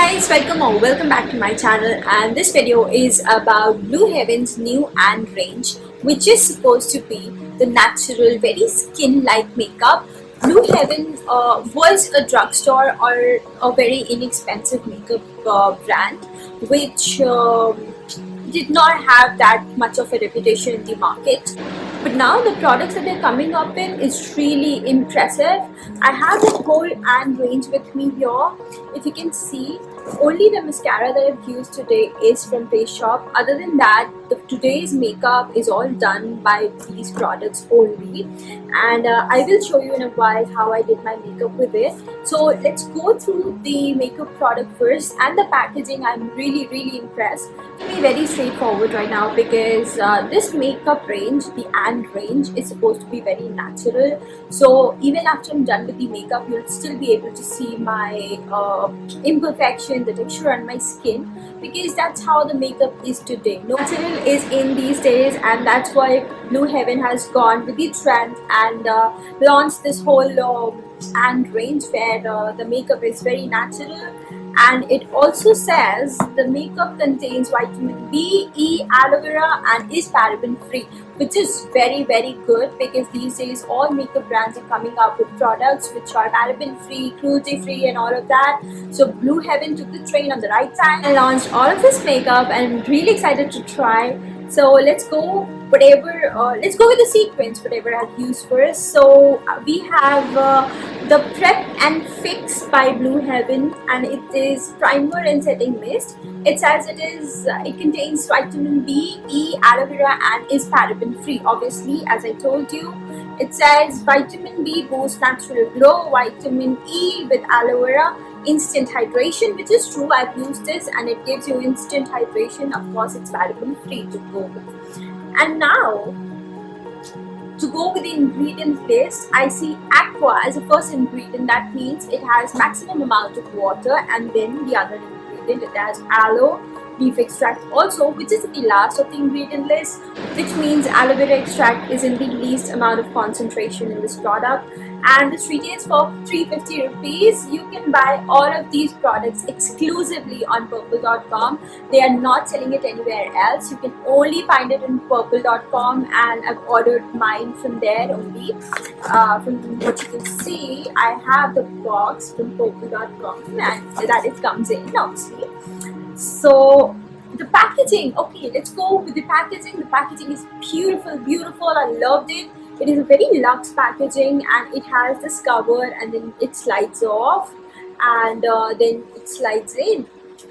guys, welcome or welcome back to my channel, and this video is about Blue Heaven's new and range, which is supposed to be the natural, very skin-like makeup. Blue Heaven was a drugstore or a very inexpensive makeup brand, which did not have that much of a reputation in the market. But now the products that they're coming up in is really impressive. I have the whole and range with me here. If you can see, only the mascara that I've used today is from Face Shop. Other than that, today's makeup is all done by these products only. And I will show you in a while how I did my makeup with it. So let's go through the makeup product first, and the packaging. I'm really impressed. To be very straightforward right now, because this makeup range, the and range, is supposed to be very natural. So even after I'm done with the makeup, you'll still be able to see my imperfection, the texture on my skin, because that's how the makeup is today. Natural is in these days, and that's why Blue Heaven has gone with the trend and launched this whole and range where the makeup is very natural. And it also says the makeup contains vitamin B, E, aloe vera, and is paraben free, which is very good, because these days all makeup brands are coming up with products which are paraben free, cruelty free, and all of that. So Blue Heaven took the train on the right time and launched all of this makeup, and I'm really excited to try. So let's go with the sequence, whatever I've used first. So we have the Prep and Fix by Blue Heaven, and it is primer and setting mist. It says it contains vitamin B, E, aloe vera, and is paraben free. Obviously, as I told you, it says vitamin B boosts natural glow, vitamin E with aloe vera, instant hydration, which is true. I've used this and it gives you instant hydration. Of course, it's paraben free to go with. And now, to go with the ingredient list, I see aqua as the first ingredient. That means it has maximum amount of water, and then the other ingredient, it has aloe leaf extract also, which is in the last of the ingredient list, which means aloe vera extract is in the least amount of concentration in this product. And this retails for 350 rupees. You can buy all of these products exclusively on purple.com. They are not selling it anywhere else. You can only find it in purple.com, and I've ordered mine from there only. From what you can see, I have the box from purple.com, and that it comes in, obviously. So the packaging, okay, let's go with the packaging. The packaging is beautiful. I loved it. It is a very luxe packaging, and it has this cover, and then it slides off, and then it slides in,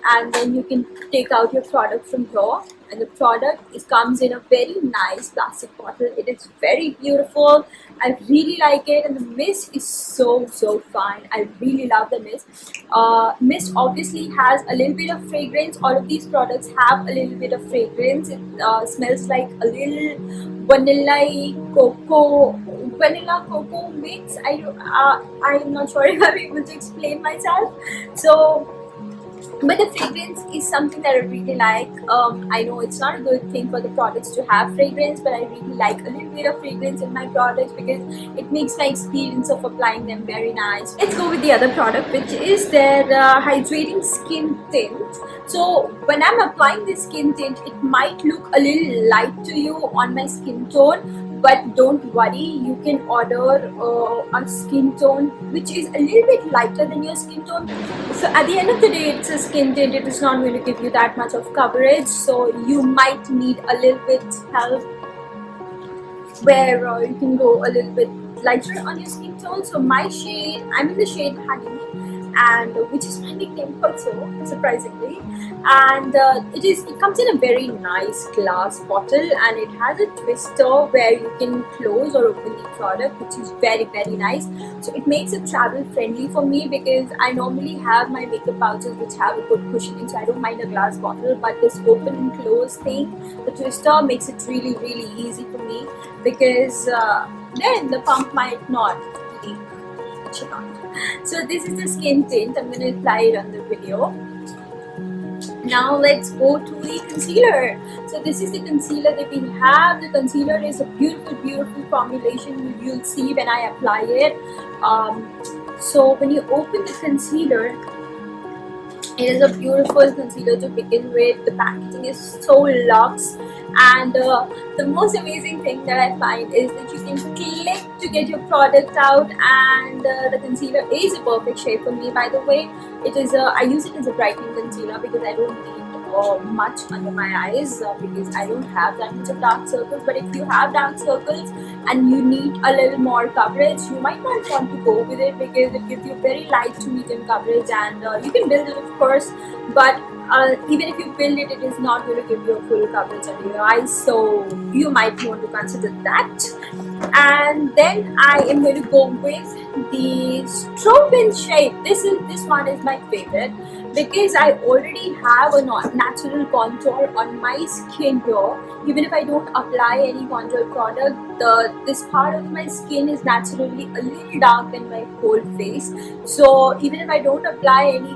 and then you can take out your product from here. And the product comes in a very nice plastic bottle. It is very beautiful. I really like it, and the mist is so fine. I really love the mist. Mist obviously has a little bit of fragrance. All of these products have a little bit of fragrance. It smells like a little vanilla cocoa mix. I'm not sure if I'm able to explain myself. But the fragrance is something that I really like. I know it's not a good thing for the products to have fragrance, but I really like a little bit of fragrance in my products, because it makes my experience of applying them very nice. Let's go with the other product, which is their hydrating skin tint. So when I'm applying this skin tint, it might look a little light to you on my skin tone, but don't worry, you can order a skin tone which is a little bit lighter than your skin tone. So at the end of the day, it's a skin tint. It is not going to give you that much of coverage, so you might need a little bit help where you can go a little bit lighter on your skin tone. So my shade, I'm in the shade Honey, and which is my nickname also, surprisingly. And it comes in a very nice glass bottle, and it has a twister where you can close or open the product, which is very nice. So it makes it travel friendly for me, because I normally have my makeup pouches which have a good cushioning, so I don't mind a glass bottle. But this open and close thing, the twister, makes it really easy for me, because then the pump might not leak. It should not. So this is the skin tint. I'm going to apply it on the video. Now let's go to the concealer. So this is the concealer that we have. The concealer is a beautiful formulation. You'll see when I apply it. So when you open the concealer, It is a beautiful concealer to begin with. The packaging is so luxe, and the most amazing thing that I find is that you can click to get your product out, and the concealer is a perfect shade for me. By the way, it is I use it as a brightening concealer because I don't need much under my eyes because I don't have that much of dark circles. But if you have dark circles and you need a little more coverage, you might not want to go with it because it gives you very light to medium coverage, and you can build it, of course, but even if you build it, it is not going to give you a full coverage under your eyes, so you might want to consider that. And then I am going to go with the strobe in shade. This one is my favorite because I already have a natural contour on my skin here. Even if I don't apply any contour product, this part of my skin is naturally a little dark than my whole face. So even if I don't apply any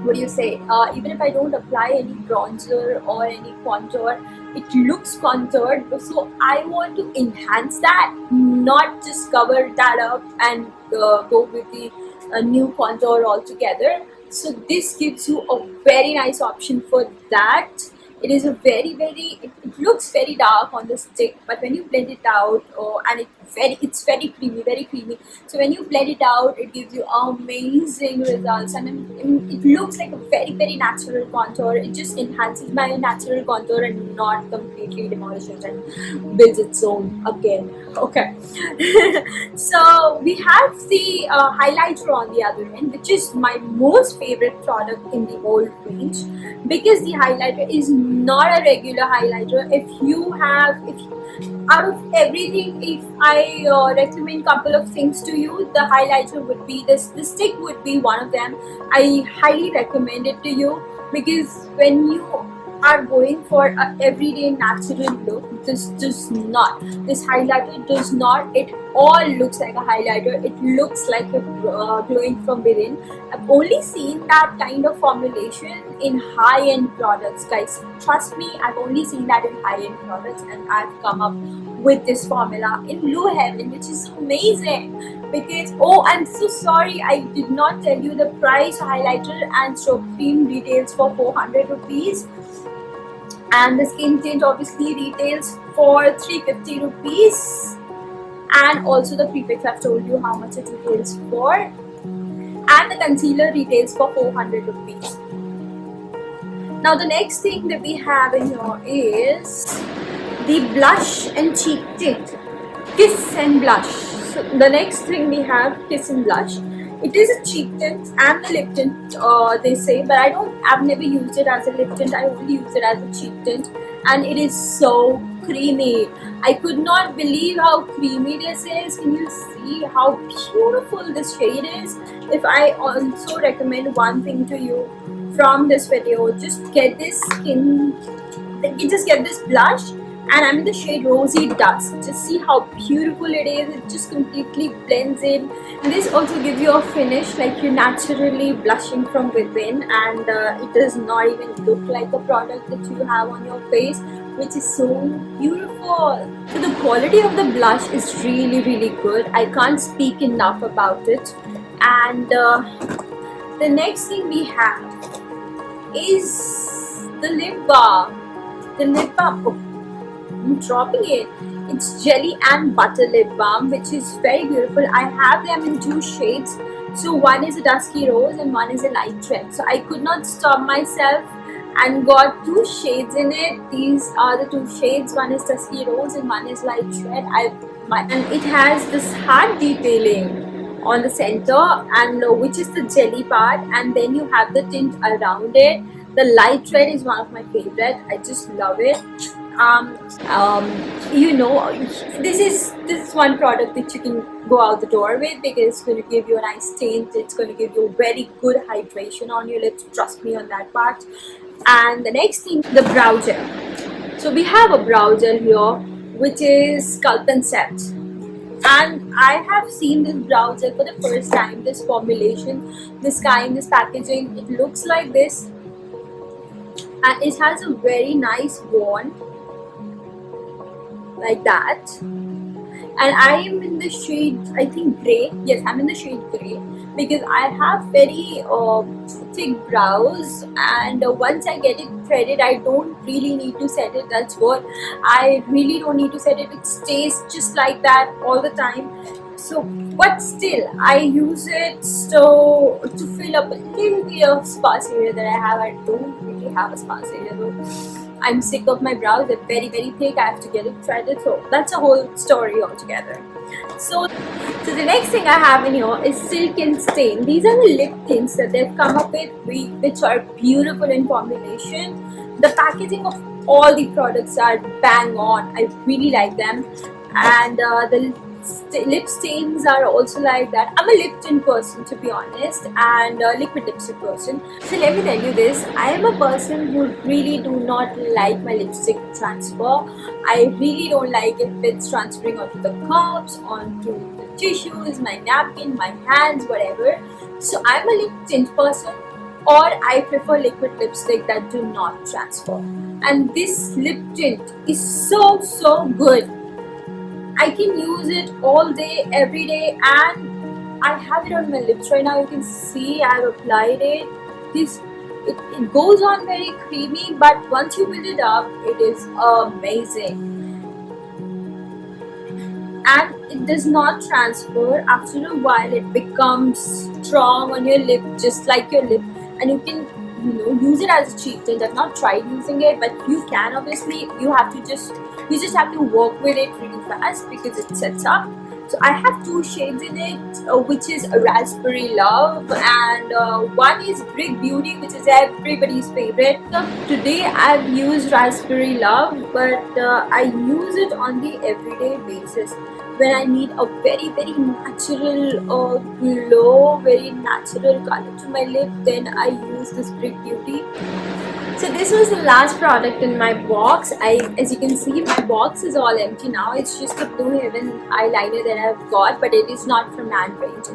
what do you say, even if I don't apply any bronzer or any contour, it looks contoured. So I want to enhance that, not just cover that up and go with the new contour altogether. So this gives you a very nice option for that. It is a it looks very dark on the stick, but when you blend it out, and it's very creamy, very creamy. So when you blend it out, it gives you amazing results, and it looks like a very natural contour. It just enhances my natural contour and not completely demolishes and builds its own again. Okay. So we have the highlighter on the other end, which is my most favorite product in the whole range, because the highlighter is not a regular highlighter. If out of everything, if I recommend couple of things to you, the highlighter would be this. The stick would be one of them. I highly recommend it to you because when you are going for a everyday natural look, this highlighter does not at all looks like a highlighter. It looks like a glowing from within. I've only seen that kind of formulation in high-end products, guys. Trust me, I've only seen that in high-end products, and I've come up with this formula in Blue Heaven, which is amazing. Because I'm so sorry, I did not tell you the price. Highlighter and stroke cream retails for 400 rupees, and the skin tint obviously retails for 350 rupees, and also the prefix I've told you how much it retails for, and the concealer retails for 400 rupees. Now the next thing that we have in here is the blush and cheek tint, Kiss and Blush. So the next thing we have Kiss and Blush. It is a cheek tint and a lip tint, they say, but I've never used it as a lip tint. I only use it as a cheek tint, and it is so creamy. I could not believe how creamy this is. Can you see how beautiful this shade is? If I also recommend one thing to you from this video, just get this blush, and I'm in the shade Rosy Dusk. Just see how beautiful it is. It just completely blends in, and this also gives you a finish like you're naturally blushing from within, and it does not even look like a product that you have on your face, which is so beautiful. So the quality of the blush is really good. I can't speak enough about it. And the next thing we have is the lip balm. I'm dropping it. It's Jelly and Butter Lip Balm, which is very beautiful. I have them in two shades. So one is a dusky rose and one is a light red. So I could not stop myself and got two shades in it. These are the two shades. One is dusky rose and one is light red. And it has this heart detailing on the center, and which is the jelly part, and then you have the tint around it. The light red is one of my favorite. I just love it. This is one product that you can go out the door with because it's going to give you a nice tint. It's going to give you very good hydration on your lips. Trust me on that part. And the next thing, the brow gel. So we have a brow gel here, which is Sculpt Concept, and I have seen this brow gel for the first time. This formulation, this packaging, it looks like this, and it has a very nice wand like that. and I am in the shade, I think, gray. Yes, I'm in the shade gray because I have very thick brows, and once I get it threaded, I don't really need to set it. That's what, I really don't need to set it. It stays just like that all the time. So, but still, I use it so to fill up a little bit of sparse area that I have. I don't really have a sparse area though. I'm sick of my brows. They're very, very thick. I have to get it threaded. So that's a whole story altogether. So the next thing I have in here is Silk and Stain. These are the lip tints that they've come up with, which are beautiful in combination. The packaging of all the products are bang on. I really like them, and the lip stains are also like that. I'm a lip tint person, to be honest, and a liquid lipstick person. So let me tell you this, I am a person who really do not like my lipstick to transfer. I really don't like if it's transferring onto the cups, onto the tissues, my napkin, my hands, whatever. So I'm a lip tint person, or I prefer liquid lipstick that do not transfer. And this lip tint is so good. I can use it all day, every day, and I have it on my lips right now. You can see I've applied it. It goes on very creamy, but once you build it up, it is amazing. And it does not transfer. After a while, it becomes strong on your lip, just like your lip, and you can, use it as a cheek tint. I've not tried using it, but you can. Obviously, you just have to work with it really fast because it sets up. So I have two shades in it, which is Raspberry Love, and one is Brick Beauty, which is everybody's favorite. So today I've used Raspberry Love, but I use it on the everyday basis. When I need a very, very natural glow, very natural color to my lip, then I use this Brick Beauty. So this was the last product in my box. As you can see, my box is all empty now. It's just the Blue Heaven eyeliner that I've got, but it is not from Hand Range.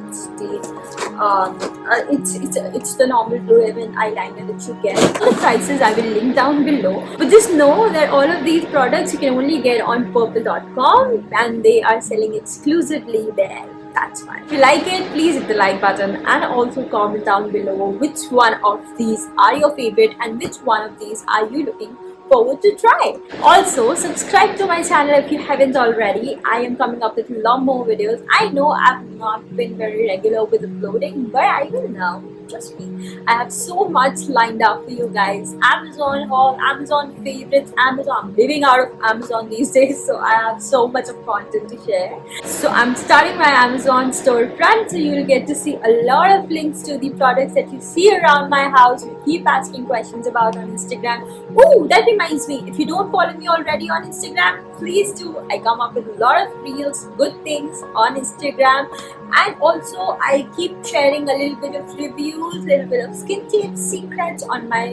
It's the normal Blue Heaven eyeliner that you get. The prices I will link down below. But just know that all of these products you can only get on purple.com, and they are selling exclusively there. That's fine. If you like it, please hit the like button and also comment down below which one of these are your favorite and which one of these are you looking forward to try. Also, subscribe to my channel if you haven't already. I am coming up with a lot more videos. I know I've not been very regular with uploading, but I will now. Trust me, I have so much lined up for you guys. Amazon haul, Amazon favorites, Amazon. I'm living out of Amazon these days, so I have so much of content to share. So I'm starting my Amazon storefront, so you will get to see a lot of links to the products that you see around my house. You keep asking questions about on Instagram. Oh, that reminds me, if you don't follow me already on Instagram, please do. I come up with a lot of reels, good things on Instagram, and also I keep sharing a little bit of reviews, a little bit of skin tips, secrets on my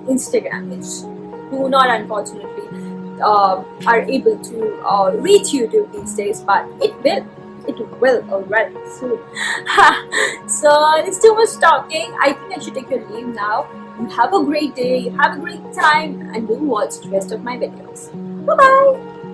Instagram, which do not unfortunately are able to reach YouTube these days, but it will already soon. So it's too much talking. I think I should take your leave now. You have a great day, you have a great time, and do watch the rest of my videos. Bye bye.